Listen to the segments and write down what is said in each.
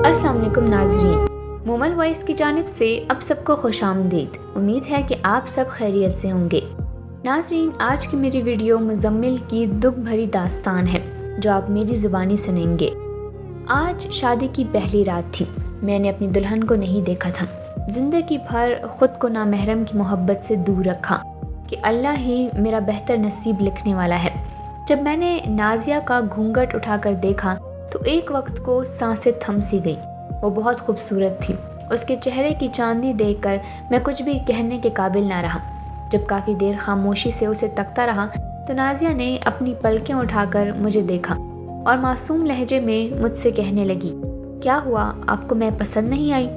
अस्सलाम वालेकुम नाज़रीन, मोमल वॉइस की जानिब से अब सबको खुश आमदीद। उम्मीद है कि आप सब खैरियत से होंगे। नाज़रीन, आज की मेरी वीडियो मुज़म्मिल की दुख भरी दास्तान है जो आप मेरी ज़ुबानी सुनेंगे। आज शादी की पहली रात थी। मैंने अपनी दुल्हन को नहीं देखा था। ज़िंदगी भर ख़ुद को नामहरम की मोहब्बत से दूर रखा कि अल्लाह ही मेरा बेहतर नसीब लिखने वाला है। जब मैंने नाज़िया का घूंघट उठाकर देखा तो एक वक्त को सांसें थम सी गई। वो बहुत खूबसूरत थी। उसके चेहरे की चांदी देखकर मैं कुछ भी कहने के काबिल ना रहा। जब काफ़ी देर खामोशी से उसे तकता रहा तो नाज़िया ने अपनी पलकें उठाकर मुझे देखा और मासूम लहजे में मुझसे कहने लगी, क्या हुआ, आपको मैं पसंद नहीं आई?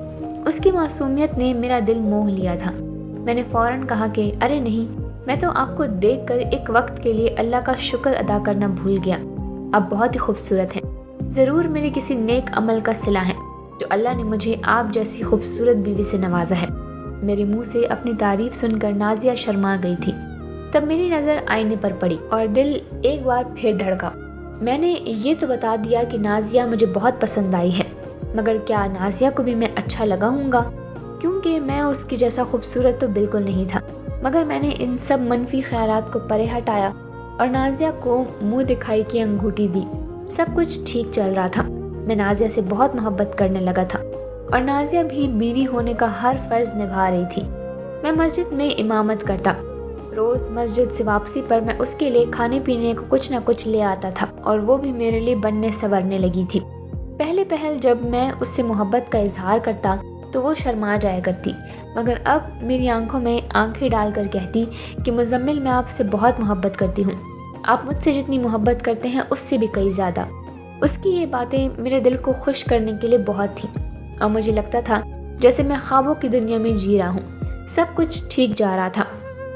उसकी मासूमियत ने मेरा दिल मोह लिया था। मैंने फ़ौरन कहा कि अरे नहीं, मैं तो आपको देखकर एक वक्त के लिए अल्लाह का शुक्र अदा करना भूल गया। आप बहुत ही खूबसूरत हैं। ज़रूर मेरे किसी नेक अमल का सिला है जो अल्लाह ने मुझे आप जैसी खूबसूरत बीवी से नवाजा है। मेरे मुंह से अपनी तारीफ सुनकर नाज़िया शर्मा गई थी। तब मेरी नज़र आईने पर पड़ी और दिल एक बार फिर धड़का। मैंने ये तो बता दिया कि नाज़िया मुझे बहुत पसंद आई है, मगर क्या नाज़िया को भी मैं अच्छा लगा हूँगा? क्योंकि मैं उसकी जैसा खूबसूरत तो बिल्कुल नहीं था। मगर मैंने इन सब मनफी ख्यालात को परे हटाया और नाज़िया को मुँह दिखाई की अंगूठी दी। सब कुछ ठीक चल रहा था। मैं नाज़िया से बहुत मोहब्बत करने लगा था और नाज़िया भी बीवी होने का हर फर्ज निभा रही थी। मैं मस्जिद में इमामत करता। रोज़ मस्जिद से वापसी पर मैं उसके लिए खाने पीने को कुछ ना कुछ ले आता था और वो भी मेरे लिए बनने संवरने लगी थी। पहले पहल जब मैं उससे मोहब्बत का इजहार करता तो वो शर्मा जाया करती, मगर अब मेरी आंखों में आंखें डालकर कहती कि मुज़म्मिल, मैं आपसे बहुत मोहब्बत करती हूँ। आप मुझसे जितनी मोहब्बत करते हैं उससे भी कई ज़्यादा। उसकी ये बातें मेरे दिल को खुश करने के लिए बहुत थीं और मुझे लगता था जैसे मैं ख्वाबों की दुनिया में जी रहा हूँ। सब कुछ ठीक जा रहा था,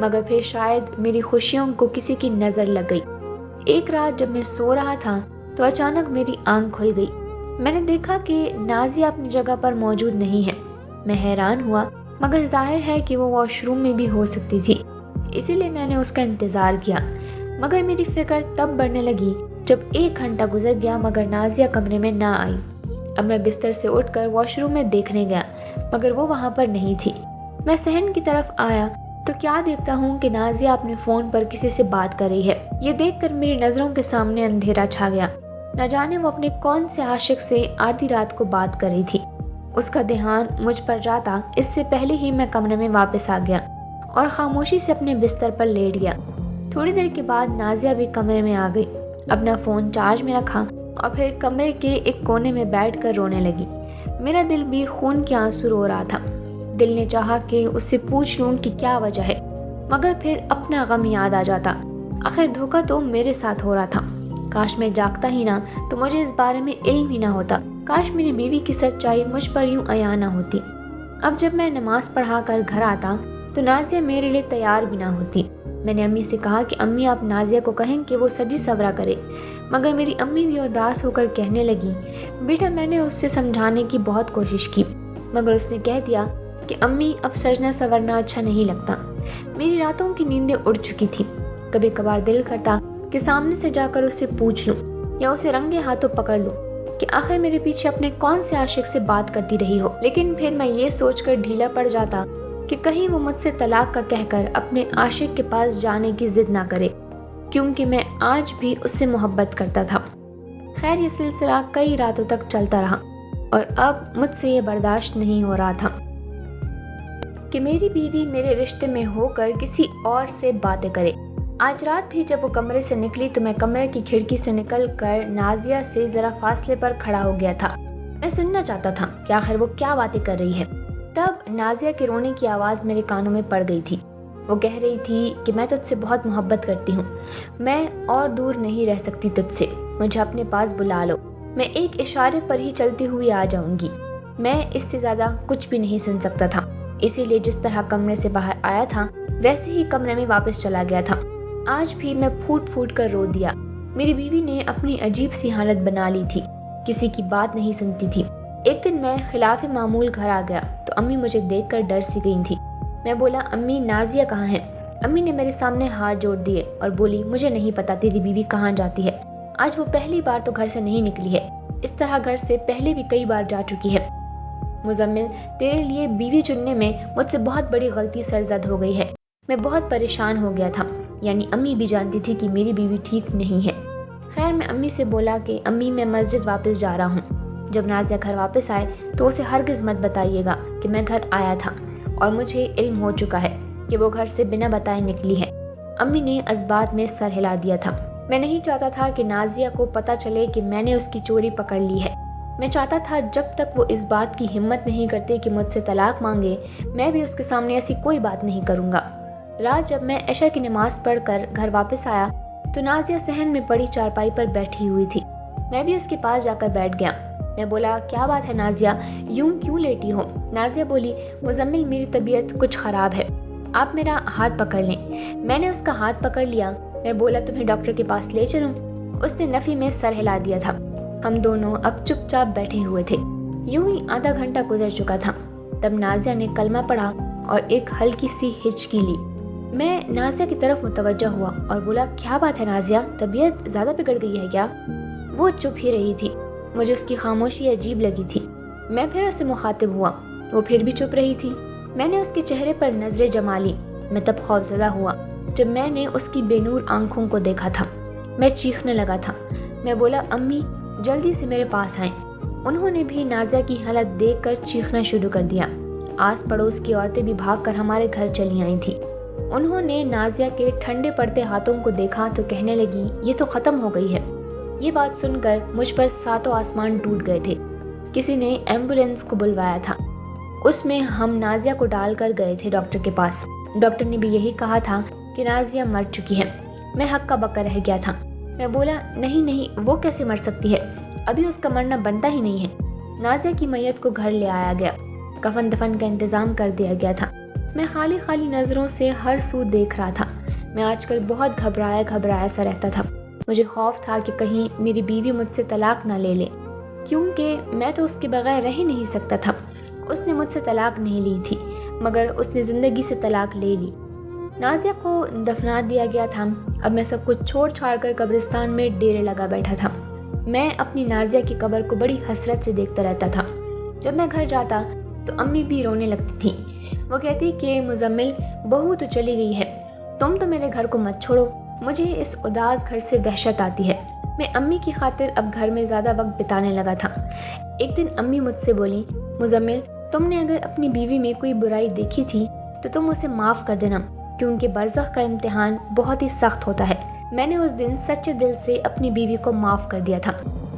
मगर फिर शायद मेरी खुशियों को किसी की नज़र लग गई। एक रात जब मैं सो रहा था तो अचानक मेरी आंख खुल गई। मैंने देखा कि नाज़िया अपनी जगह पर मौजूद नहीं है। मैं हैरान हुआ, मगर जाहिर है कि वो वॉशरूम में भी हो सकती थी, इसीलिए मैंने उसका इंतज़ार किया। मगर मेरी फिक्र तब बढ़ने लगी जब 1 घंटा गुजर गया मगर नाज़िया कमरे में ना आई। अब मैं बिस्तर से उठकर वॉशरूम में देखने गया, मगर वो वहाँ पर नहीं थी। मैं सहन की तरफ आया तो क्या देखता हूँ कि नाज़िया अपने फ़ोन पर किसी से बात कर रही है। ये देखकर मेरी नज़रों के सामने अंधेरा छा गया। न जाने वो अपने कौन से आशिक से आधी रात को बात कर रही थी। उसका ध्यान मुझ पर जाता इससे पहले ही मैं कमरे में वापस आ गया और खामोशी से अपने बिस्तर पर लेट गया। थोड़ी देर के बाद नाज़िया भी कमरे में आ गई। अपना फ़ोन चार्ज में रखा और फिर कमरे के एक कोने में बैठकर रोने लगी। मेरा दिल भी खून के आंसू रो रहा था। दिल ने चाहा कि उससे पूछ लूँ कि क्या वजह है, मगर फिर अपना गम याद आ जाता। आखिर धोखा तो मेरे साथ हो रहा था। काश मैं जागता ही ना तो मुझे इस बारे में इल्म ही ना होता। काश मेरी बीवी की सच्चाई मुझ पर यूँ अया ना होती। अब जब मैं नमाज पढ़ा कर घर आता तो नाज़िया मेरे लिए तैयार भी ना होती। मैंने अम्मी से कहा कि अम्मी, आप नाज़िया को कहें कि वो सजी सवरा करे, मगर मेरी अम्मी भी उदास होकर कहने लगी, बेटा, मैंने उससे समझाने की बहुत कोशिश की, मगर उसने कह दिया कि अम्मी, अब सजना सवरना अच्छा नहीं लगता। मेरी रातों की नींदें उड़ चुकी थी। कभी कभार दिल करता कि सामने से जाकर उससे पूछ लूँ या उसे रंगे हाथों पकड़ लूँ कि आखिर मेरे पीछे अपने कौन से आशिक से बात करती रही हो। लेकिन फिर मैं ये सोचकर ढीला पड़ जाता कि कहीं वो मुझसे तलाक का कहकर अपने आशिक के पास जाने की जिद ना करे, क्योंकि मैं आज भी उससे मोहब्बत करता था। खैर, ये सिलसिला कई रातों तक चलता रहा और अब मुझसे ये बर्दाश्त नहीं हो रहा था कि मेरी बीवी मेरे रिश्ते में होकर किसी और से बातें करे। आज रात भी जब वो कमरे से निकली तो मैं कमरे की खिड़की से निकल कर नाज़िया से ज़रा फासले पर खड़ा हो गया था। मैं सुनना चाहता था कि आखिर वो क्या बातें कर रही है। तब नाज़िया के रोने की आवाज़ मेरे कानों में पड़ गई थी। वो कह रही थी कि मैं तुझसे बहुत मोहब्बत करती हूँ, मैं और दूर नहीं रह सकती तुझसे, मुझे अपने पास बुला लो, मैं एक इशारे पर ही चलती हुई आ जाऊँगी। मैं इससे ज़्यादा कुछ भी नहीं सुन सकता था, इसीलिए जिस तरह कमरे से बाहर आया था वैसे ही कमरे में वापस चला गया था। आज भी मैं फूट फूट कर रो दिया। मेरी बीवी ने अपनी अजीब सी हालत बना ली थी, किसी की बात नहीं सुनती थी। एक दिन मैं खिलाफ मामूल घर आ गया तो अम्मी मुझे देखकर डर सी गई थी। मैं बोला, अम्मी, नाज़िया कहाँ है? अम्मी ने मेरे सामने हाथ जोड़ दिए और बोली, मुझे नहीं पता तेरी बीवी कहाँ जाती है। आज वो पहली बार तो घर से नहीं निकली है, इस तरह घर से पहले भी कई बार जा चुकी है। मुजम्मिल, तेरे लिए बीवी चुनने में मुझसे बहुत बड़ी गलती सरजद हो गई है। मैं बहुत परेशान हो गया था, यानी अम्मी भी जानती थी कि मेरी बीवी ठीक नहीं है। खैर, मैं अम्मी से बोला कि अम्मी, मैं मस्जिद वापस जा रहा हूँ। जब नाज़िया घर वापस आए तो उसे हरगिज़ मत बताइएगा कि मैं घर आया था और मुझे इल्म हो चुका है कि वो घर से बिना बताए निकली है। अम्मी ने इस बात में सर हिला दिया था। मैं नहीं चाहता था कि नाज़िया को पता चले कि मैंने उसकी चोरी पकड़ ली है। मैं चाहता था जब तक वो इस बात की हिम्मत नहीं करती कि मुझसे तलाक मांगे, मैं भी उसके सामने ऐसी कोई बात नहीं करूँगा। रात जब मैं इशा की नमाज़ पढ़कर घर वापस आया तो नाज़िया सहन में पड़ी चारपाई पर बैठी हुई थी। मैं भी उसके पास जाकर बैठ गया। मैं बोला, क्या बात है नाज़िया, यूं क्यों लेटी हो? नाज़िया बोली, मुजम्मिल, मेरी तबीयत कुछ ख़राब है, आप मेरा हाथ पकड़ लें। मैंने उसका हाथ पकड़ लिया। मैं बोला, तुम्हें डॉक्टर के पास ले चलूं? उसने नफ़ी में सर हिला दिया था। हम दोनों अब चुपचाप बैठे हुए थे। यूं ही आधा घंटा गुजर चुका था। तब नाज़िया ने कलमा पढ़ा और एक हल्की सी हिचकी ली। मैं नाज़िया की तरफ मुतवज्जह हुआ और बोला, क्या बात है नाज़िया, तबीयत ज़्यादा बिगड़ गई है क्या? वो चुप ही रही थी। मुझे उसकी खामोशी अजीब लगी थी। मैं फिर उससे मुखातिब हुआ। वो फिर भी चुप रही थी। मैंने उसके चेहरे पर नज़रें जमा ली। मैं तब खौफज़दा हुआ जब मैंने उसकी बेनूर आंखों को देखा था। मैं चीखने लगा था। मैं बोला, अम्मी, जल्दी से मेरे पास आएं। उन्होंने भी नाज़िया की हालत देखकर चीखना शुरू कर दिया। आस पड़ोस की औरतें भी भागकर हमारे घर चली आई थी। उन्होंने नाज़िया के ठंडे पड़ते हाथों को देखा तो कहने लगी, ये तो ख़त्म हो गई है। ये बात सुनकर मुझ पर सातों आसमान टूट गए थे। किसी ने एम्बुलेंस को बुलवाया था। उसमें हम नाज़िया को डालकर गए थे डॉक्टर के पास। डॉक्टर ने भी यही कहा था कि नाज़िया मर चुकी है। मैं हक्का बक्का रह गया था। मैं बोला, नहीं नहीं, वो कैसे मर सकती है, अभी उसका मरना बनता ही नहीं है। नाज़िया की मैयत को घर ले आया गया। कफन दफन का इंतज़ाम कर दिया गया था। मैं खाली खाली नज़रों से हर सू देख रहा था। मैं आजकल बहुत घबराया सा रहता था। मुझे खौफ था कि कहीं मेरी बीवी मुझसे तलाक ना ले ले, क्योंकि मैं तो उसके बगैर रह ही नहीं सकता था। उसने मुझसे तलाक नहीं ली थी, मगर उसने ज़िंदगी से तलाक ले ली। नाज़िया को दफना दिया गया था। अब मैं सब कुछ छोड़ छाड़ कर कब्रिस्तान में डेरे लगा बैठा था। मैं अपनी नाज़िया की कब्र को बड़ी हसरत से देखता रहता था। जब मैं घर जाता तो अम्मी भी रोने लगती थी। वो कहती कि मुजम्मिल, बहू तो चली गई है, तुम तो मेरे घर को मत छोड़ो। मुझे इस उदास घर से वहशत आती है। मैं अम्मी की खातिर अब घर में ज़्यादा वक्त बिताने लगा था। एक दिन अम्मी मुझसे बोली, मुजम्मिल, तुमने अगर अपनी बीवी में कोई बुराई देखी थी तो तुम उसे माफ़ कर देना, क्योंकि बरज़ख का इम्तिहान बहुत ही सख्त होता है। मैंने उस दिन सच्चे दिल से अपनी बीवी को माफ़ कर दिया था।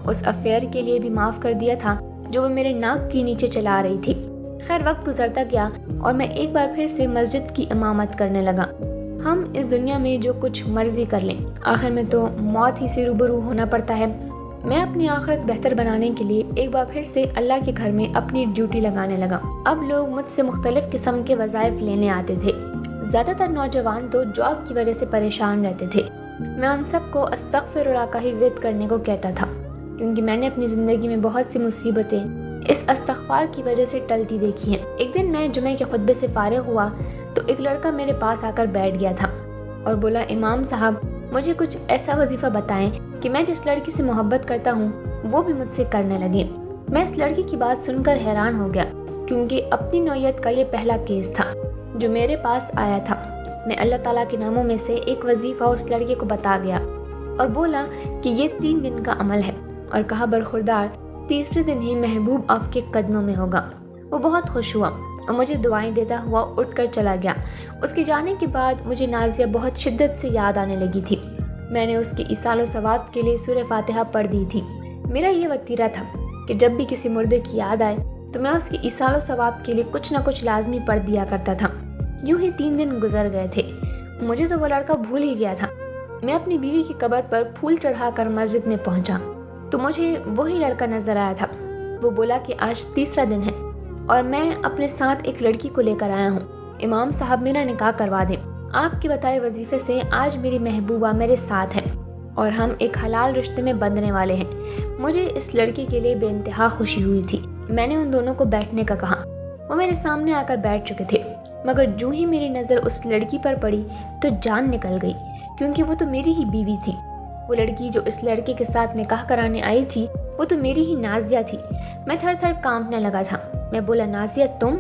उस अफेयर के लिए भी माफ़ कर दिया था जो वो मेरे नाक के नीचे चला रही थी। खैर, वक्त गुजरता गया और मैं एक बार फिर से मस्जिद की इमामत करने लगा। हम इस दुनिया में जो कुछ मर्जी कर लें, आखिर में तो मौत ही से रूबरू होना पड़ता है। मैं अपनी आखिरत बेहतर बनाने के लिए एक बार फिर से अल्लाह के घर में अपनी ड्यूटी लगाने लगा। अब लोग मुझसे मुख्तलिफ किस्म के वज़ाइफ लेने आते थे। ज़्यादातर नौजवान तो जॉब की वजह से परेशान रहते थे। मैं उन सबको अस्तगफिरुल्लाह का ही विद करने को कहता था, क्योंकि मैंने अपनी ज़िंदगी में बहुत सी मुसीबतें इस इस्तग़फ़ार की वजह से टलती देखी हैं। एक दिन मैं जुमे के खुतबे से फारिग हुआ तो एक लड़का मेरे पास आकर बैठ गया था और बोला, इमाम साहब, मुझे कुछ ऐसा वजीफ़ा बताएं कि मैं जिस लड़की से मोहब्बत करता हूँ वो भी मुझसे करने लगे। मैं इस लड़की की बात सुनकर हैरान हो गया, क्योंकि अपनी नौयत का ये पहला केस था जो मेरे पास आया था। मैं अल्लाह ताला के नामों में से एक वजीफ़ा उस लड़के को बता गया और बोला कि ये 3 दिन का अमल है, और कहा, बरखुरदार, तीसरे दिन ही महबूब आपके कदमों में होगा। वो बहुत खुश हुआ और मुझे दुआएं देता हुआ उठकर चला गया। उसके जाने के बाद मुझे नाज़िया बहुत शिद्दत से याद आने लगी थी। मैंने उसके इसालो सवाब के लिए सूरह फातिहा पढ़ दी थी। मेरा ये वतीरा था कि जब भी किसी मुर्दे की याद आए तो मैं उसके इसालो सवाब के लिए कुछ न कुछ लाजमी पढ़ दिया करता था। यूं ही 3 दिन गुजर गए थे। मुझे तो वो लड़का भूल ही गया था। मैं अपनी बीवी की कब्र पर फूल चढ़ाकर मस्जिद में पहुंचा तो मुझे वही लड़का नजर आया था। वो बोला कि आज तीसरा दिन है और मैं अपने साथ एक लड़की को लेकर आया हूँ। इमाम साहब, मेरा निकाह करवा दें। आपके बताए वजीफे से आज मेरी महबूबा मेरे साथ है और हम एक हलाल रिश्ते में बंधने वाले हैं। मुझे इस लड़की के लिए बेइंतहा खुशी हुई थी। मैंने उन दोनों को बैठने का कहा। वो मेरे सामने आकर बैठ चुके थे, मगर जो ही मेरी नज़र उस लड़की पर पड़ी तो जान निकल गई, क्योंकि वो तो मेरी ही बीवी थी। वो लड़की जो इस लड़के के साथ निकाह कराने आई थी वो तो मेरी ही नाज़िया थी। मैं थर थर कांपने लगा था। मैं बोला, नाज़िया तुम?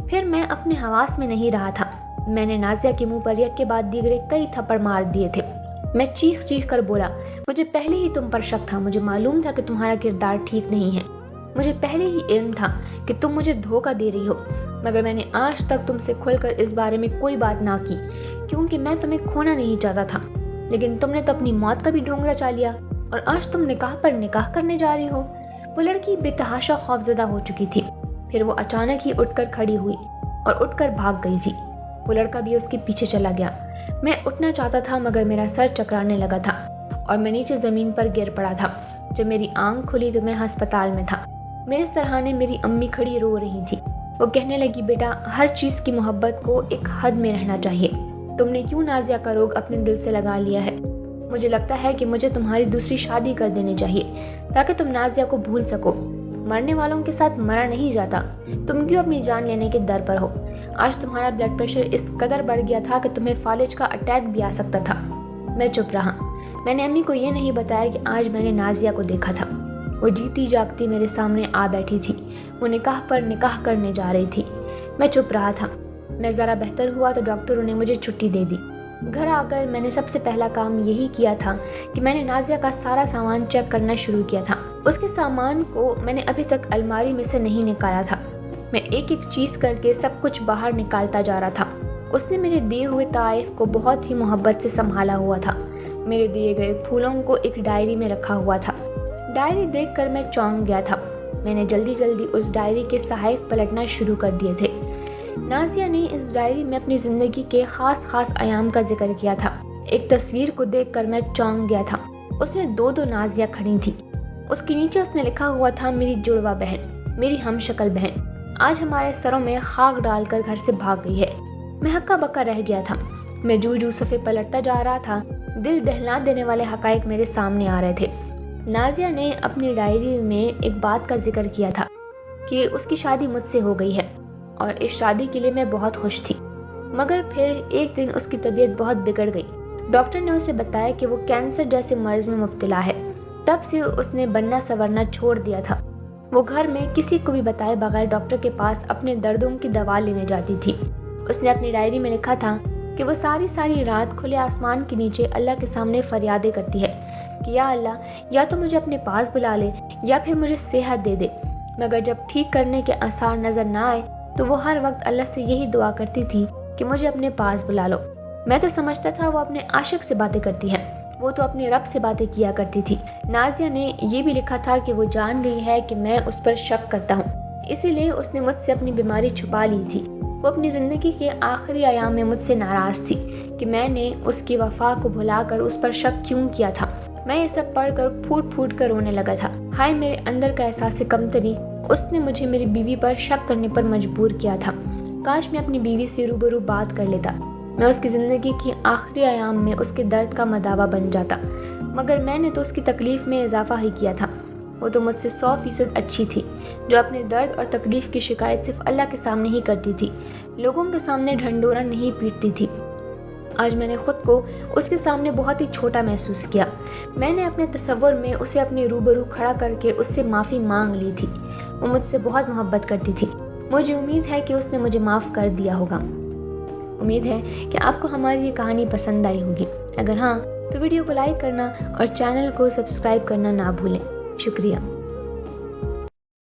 फिर मैं अपने हवास में नहीं रहा था। मैंने नाज़िया के मुंह पर एक के बाद दीगरे कई थप्पड़ मार दिए थे। मैं चीख चीख कर बोला, मुझे पहले ही तुम पर शक था। मुझे मालूम था कि तुम्हारा किरदार ठीक नहीं है। मुझे पहले ही इल्म था कि तुम मुझे धोखा दे रही हो, मगर मैंने आज तक तुमसे खुलकर इस बारे में कोई बात ना की, क्योंकि मैं तुम्हें खोना नहीं चाहता था। लेकिन तुमने तो अपनी मौत का भी ढोंगरा चा लिया और आज तुम निकाह पर निकाह करने जा रही हो। वो लड़की बेतहाशा खौफजदा हो चुकी थी। फिर वो अचानक ही उठकर खड़ी हुई और उठकर भाग गई थी। वो लड़का भी उसके पीछे चला गया। मैं उठना चाहता था, मगर मेरा सर चकराने लगा था और मैं नीचे ज़मीन पर गिर पड़ा था। जब मेरी आंख खुली तो मैं अस्पताल में था। मेरे सरहाने मेरी अम्मी खड़ी रो रही थी। वो कहने लगी, बेटा, हर चीज़ की मोहब्बत को एक हद में रहना चाहिए। तुमने क्यों नाज़िया का रोग अपने दिल से लगा लिया है? मुझे लगता है कि मुझे तुम्हारी दूसरी शादी कर देनी चाहिए ताकि तुम नाज़िया को भूल सको। मरने वालों के साथ मरा नहीं जाता। तुम क्यों अपनी जान लेने के दर पर हो? आज तुम्हारा ब्लड प्रेशर इस कदर बढ़ गया था कि तुम्हें फालिज का अटैक भी आ सकता था। मैं चुप रहा। मैंने अम्मी को ये नहीं बताया कि आज मैंने नाज़िया को देखा था। वो जीती जागती मेरे सामने आ बैठी थी। वो निकाह पर निकाह करने जा रही थी। मैं चुप रहा था। मैं ज़रा बेहतर हुआ तो डॉक्टरों ने मुझे छुट्टी दे दी। घर आकर मैंने सबसे पहला काम यही किया था कि मैंने नाज़िया का सारा सामान चेक करना शुरू किया था। उसके सामान को मैंने अभी तक अलमारी में से नहीं निकाला था। मैं एक एक चीज़ करके सब कुछ बाहर निकालता जा रहा था। उसने मेरे दिए हुए ताइफ को बहुत ही मोहब्बत से संभाला हुआ था। मेरे दिए गए फूलों को एक डायरी में रखा हुआ था। डायरी देखकर मैं चौंक गया था। मैंने जल्दी जल्दी उस डायरी के सहाइफ पलटना शुरू कर दिए थे। नाज़िया ने इस डायरी में अपनी ज़िंदगी के ख़ास अयाम का जिक्र किया था। एक तस्वीर को देखकर मैं चौंक गया था। उसमें दो नाज़िया खड़ी थी। उसके नीचे उसने लिखा हुआ था, मेरी जुड़वा बहन, मेरी हमशक्ल बहन आज हमारे सरों में खाक डालकर घर से भाग गई है। मैं हक्का बक्का रह गया था। मैं जू सफ़े पलटता जा रहा था। दिल दहला देने वाले हक़ाइक़ मेरे सामने आ रहे थे। नाज़िया ने अपनी डायरी में एक बात का जिक्र किया था कि उसकी शादी मुझसे हो गई है और इस शादी के लिए मैं बहुत खुश थी। मगर फिर एक दिन उसकी तबीयत बहुत बिगड़ गई। डॉक्टर ने उसे बताया कि वो कैंसर जैसे मर्ज में मुब्तला है। तब से उसने बनना संवरना छोड़ दिया था। वो घर में किसी को भी बताए बगैर डॉक्टर के पास अपने दर्दों की दवा लेने जाती थी। उसने अपनी डायरी में लिखा था कि वो सारी रात खुले आसमान के नीचे अल्लाह के सामने फरियादें करती है कि या अल्लाह, या तो मुझे अपने पास बुला ले या फिर मुझे सेहत दे दे। मगर जब ठीक करने के आसार नज़र ना आए तो वो हर वक्त अल्लाह से यही दुआ करती थी कि मुझे अपने पास बुला लो। मैं तो समझता था वो अपने आशिक से बातें करती है। वो तो अपने रब से बातें किया करती थी। नाज़िया ने ये भी लिखा था कि वो जान गई है कि मैं उस पर शक करता हूँ, इसीलिए उसने मुझसे अपनी बीमारी छुपा ली थी। वो अपनी ज़िंदगी के आखिरी अयाम में मुझसे नाराज़ थी कि मैंने उसकी वफा को भुलाकर उस पर शक क्यों किया था। मैं ये सब पढ़कर फूट फूट कर रोने लगा था। हाय मेरे अंदर का एहसास कमतरी, उसने मुझे मेरी बीवी पर शक करने पर मजबूर किया था। काश मैं अपनी बीवी से रूबरू बात कर लेता। मैं उसकी ज़िंदगी की आखिरी अयाम में उसके दर्द का मदावा बन जाता, मगर मैंने तो उसकी तकलीफ़ में इजाफा ही किया था। वो तो मुझसे 100% अच्छी थी, जो अपने दर्द और तकलीफ़ की शिकायत सिर्फ अल्लाह के सामने ही करती थी, लोगों के सामने ढंढोरा नहीं पीटती थी। आज मैंने ख़ुद को उसके सामने बहुत ही छोटा महसूस किया। मैंने अपने तसव्वुर में उसे अपने रूबरू खड़ा करके उससे माफ़ी मांग ली थी। वो मुझसे बहुत मोहब्बत करती थी। मुझे उम्मीद है कि उसने मुझे माफ़ कर दिया होगा। उम्मीद है कि आपको हमारी ये कहानी पसंद आई होगी। अगर हाँ, तो वीडियो को लाइक करना और चैनल को सब्सक्राइब करना ना भूलें। शुक्रिया।